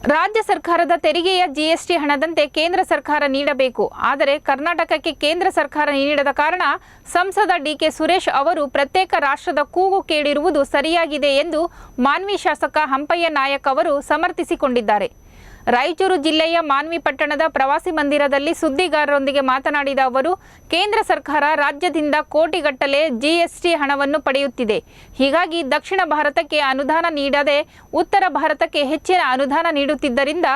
ರಾಜ್ಯ ಸರ್ಕಾರದ ತೆರಿಗೆಯ ಜಿಎಸ್ಟಿ ಹಣದಂತೆ ಕೇಂದ್ರ ಸರ್ಕಾರ ನೀಡಬೇಕು. ಆದರೆ ಕರ್ನಾಟಕಕ್ಕೆ ಕೇಂದ್ರ ಸರ್ಕಾರ ನೀಡದ ಕಾರಣ ಸಂಸದ ಡಿಕೆ ಸುರೇಶ್ ಅವರು ಪ್ರತ್ಯೇಕ ರಾಷ್ಟ್ರದ ಕೂಗು ಕೇಳಿರುವುದು ಸರಿಯಾಗಿದೆ ಎಂದು ಮಾನ್ವಿ ಶಾಸಕ ಹಂಪಯ್ಯ ನಾಯಕ್ ಅವರು ಸಮರ್ಥಿಸಿಕೊಂಡಿದ್ದಾರೆ. ರಾಯಚೂರು ಜಿಲ್ಲೆಯ ಮಾನ್ವಿ ಪಟ್ಟಣದ ಪ್ರವಾಸಿ ಮಂದಿರದಲ್ಲಿ ಸುದ್ದಿಗಾರರೊಂದಿಗೆ ಮಾತನಾಡಿದ ಅವರು, ಕೇಂದ್ರ ಸರ್ಕಾರ ರಾಜ್ಯದಿಂದ ಕೋಟಿಗಟ್ಟಲೆ ಜಿಎಸ್ಟಿ ಹಣವನ್ನು ಪಡೆಯುತ್ತಿದೆ. ಹೀಗಾಗಿ ದಕ್ಷಿಣ ಭಾರತಕ್ಕೆ ಅನುದಾನ ನೀಡದೆ ಉತ್ತರ ಭಾರತಕ್ಕೆ ಹೆಚ್ಚಿನ ಅನುದಾನ ನೀಡುತ್ತಿದ್ದರಿಂದ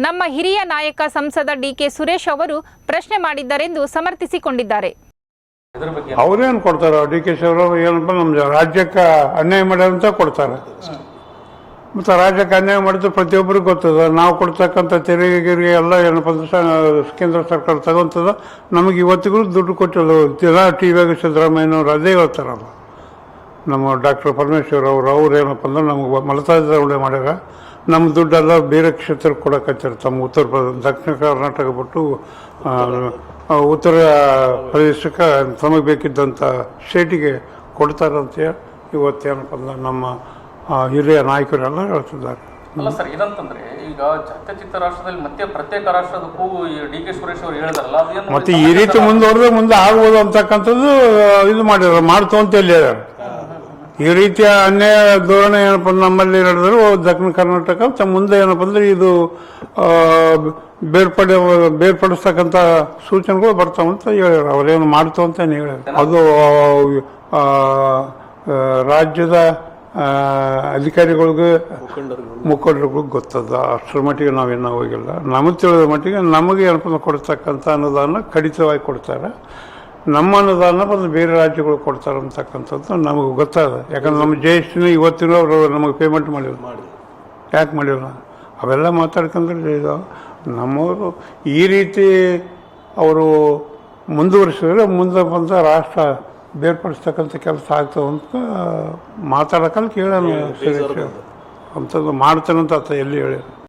ನಮ್ಮ ಹಿರಿಯ ನಾಯಕ ಸಂಸದ ಡಿಕೆ ಸುರೇಶ್ ಅವರು ಪ್ರಶ್ನೆ ಮಾಡಿದ್ದಾರೆಂದು ಸಮರ್ಥಿಸಿಕೊಂಡಿದ್ದಾರೆ. ಅವರೇನು ಕೊಡ್ತಾರೆ? ಡಿಕೆ ಶಿವರಾಮ್ ಏನಪ್ಪ ನಮ್ಮ ರಾಜ್ಯಕ್ಕೆ ಅನ್ಯಾಯ ಮಾಡೋದಂತ ಕೊಡ್ತಾರೆ. ಮತ್ತು ರಾಜ್ಯಕ್ಕೆ ಅನ್ಯಾಯ ಮಾಡಿದ್ರೆ ಪ್ರತಿಯೊಬ್ಬರಿಗೂ ಗೊತ್ತದ. ನಾವು ಕೊಡ್ತಕ್ಕಂಥ ತೆರಿಗೆ ಎಲ್ಲ ಏನಪ್ಪ ಕೇಂದ್ರ ಸರ್ಕಾರ ತಗೊಂತದ. ನಮಗೆ ಇವತ್ತಿಗೂ ದುಡ್ಡು ಕೊಟ್ಟಿಲ್ಲ. ಎಲ್ಲ ಟಿ ವಿಯಾಗ ಸಿದ್ದರಾಮಯ್ಯನವ್ರು ಅದೇ ಹೇಳ್ತಾರಲ್ಲ, ನಮ್ಮ ಡಾಕ್ಟರ್ ಪರಮೇಶ್ವರ್ ಅವ್ರು ಏನಪ್ಪ ಅಂದ್ರೆ ನಮಗೆ ಮಲತಾಯಿ ಮಾಡ್ಯಾರ. ನಮ್ಮ ದುಡ್ಡೆಲ್ಲ ಬೇರೆ ಕ್ಷೇತ್ರಕ್ಕೆ ಕೊಡಕತ್ತಾರೆ. ತಮ್ಮ ದಕ್ಷಿಣ ಕರ್ನಾಟಕ ಬಿಟ್ಟು ಉತ್ತರ ಪ್ರದೇಶಕ್ಕೆ ತಮಗೆ ಬೇಕಿದ್ದಂಥ ಸ್ಟೇಟಿಗೆ ಕೊಡ್ತಾರಂತ ಇವತ್ತೇನಪ್ಪ ಅಂದ್ರೆ ನಮ್ಮ ಹಿರಿಯ ನಾಯಕರೆಲ್ಲ ಹೇಳ್ತಿದ್ದಾರೆ. ಅಲ್ಲ ಸರ್, ಇದಂತಂದ್ರೆ ಈಗ ಜಾತ್ಯತೀತ ರಾಷ್ಟ್ರದಲ್ಲಿ ಮತ್ತೆ ಪ್ರತ್ಯೇಕ ರಾಷ್ಟ್ರದ ಕೂಗು ಡಿ ಕೆ ಸುರೇಶ್ ಅವರು ಹೇಳಿದಾರಲ್ಲ, ಮತ್ತೆ ಈ ರೀತಿ ಮುಂದುವರೆದ್ರೆ ಮುಂದೆ ಆಗ್ಬೋದು ಅಂತಕ್ಕಂಥದ್ದು ಇದು ಮಾಡಿದಾರೆ, ಮಾಡ್ತು ಅಂತ ಹೇಳಿದಾರೆ. ಈ ರೀತಿಯ ಅನ್ಯಾಯ ಧೋರಣೆ ಏನಪ್ಪ ನಮ್ಮಲ್ಲಿ ನಡೆದ್ರು ದಕ್ಷಿಣ ಕರ್ನಾಟಕ ಮುಂದೆ ಏನಪ್ಪ ಅಂದ್ರೆ ಇದು ಬೇರ್ಪಡಿಸ್ತಕ್ಕಂಥ ಸೂಚನೆಗಳು ಬರ್ತಾವಂತ ಹೇಳ್ಯಾರ. ಅವ್ರೇನು ಮಾಡ್ತು ಅಂತ ಹೇಳ್ಯಾರ. ಅದು ರಾಜ್ಯದ ಅಧಿಕಾರಿಗಳಿಗೂ ಮುಖಂಡರಿಗೂ ಗೊತ್ತದ. ಅಷ್ಟರ ಮಟ್ಟಿಗೆ ನಾವೇನೋ ಹೋಗಿಲ್ಲ. ನಮಗೆ ತಿಳಿದ ಮಟ್ಟಿಗೆ ನಮಗೆ ಏನಪ್ಪ ಕೊಡ್ತಕ್ಕಂಥ ಅನುದಾನ ಕಡಿತವಾಗಿ ಕೊಡ್ತಾರೆ. ನಮ್ಮ ಅನುದಾನ ಬಂದು ಬೇರೆ ರಾಜ್ಯಗಳು ಕೊಡ್ತಾರೆ ಅಂತಕ್ಕಂಥದ್ದು ನಮಗೆ ಗೊತ್ತಾದ. ಯಾಕಂದ್ರೆ ನಮ್ಮ ಜಿಎಸ್ಟಿನ ಇವತ್ತಿನ ಅವರು ನಮಗೆ ಪೇಮೆಂಟ್ ಮಾಡಿಲ್ಲ. ಯಾಕೆ ಮಾಡಿಲ್ಲ? ಅವೆಲ್ಲ ಮಾತಾಡ್ಕೊಂಡ್ರೆ ನಮ್ಮವರು ಈ ರೀತಿ ಅವರು ಮುಂದುವರಿಸಿದ್ರೆ ಮುಂದೆ ಬಂದ ರಾಷ್ಟ್ರ ಬೇರ್ಪಡಿಸ್ತಕ್ಕಂಥ ಕೆಲಸ ಆಗ್ತದೆ ಅಂತ ಮಾತಾಡೋಕಲ್ಲಿ ಕೇಳೋಣ. ಅಂಥದ್ದು ಮಾಡ್ತಾನಂತ ಎಲ್ಲಿ ಹೇಳಿದ್ರು.